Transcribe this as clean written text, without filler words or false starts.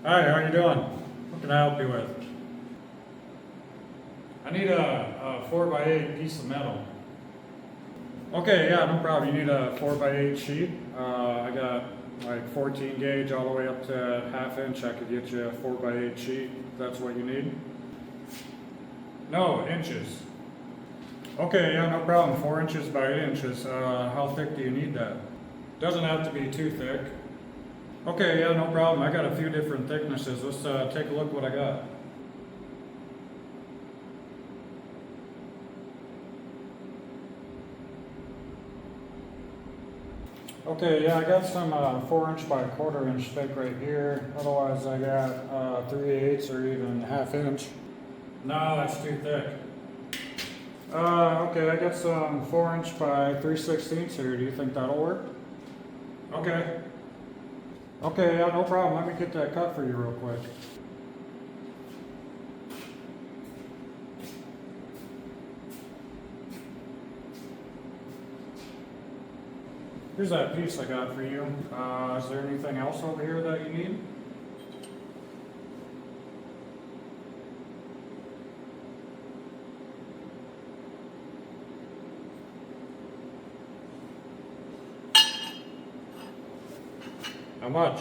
Hi, how you doing? What can I help you with? I need a 4x8 piece of metal. Okay, yeah, no problem. You need a 4x8 sheet. I got like 14 gauge all the way up to ½ inch. I could get you a 4x8 sheet if that's what you need. No, inches. Okay, yeah, no problem. 4 inches by 8 inches. How thick do you need that? Doesn't have to be too thick. Okay, yeah, no problem. I got a few different thicknesses. Let's take a look what I got. Okay, yeah, I got some 4 inch by 1/4 inch thick right here. Otherwise, I got 3/8 or even ½ inch. No, that's too thick. Okay, I got some 4 inch by 3/16 here. Do you think that'll work? Okay. Okay, yeah, no problem. Let me get that cut for you real quick. Here's that piece I got for you. Is there anything else over here that you need? How much?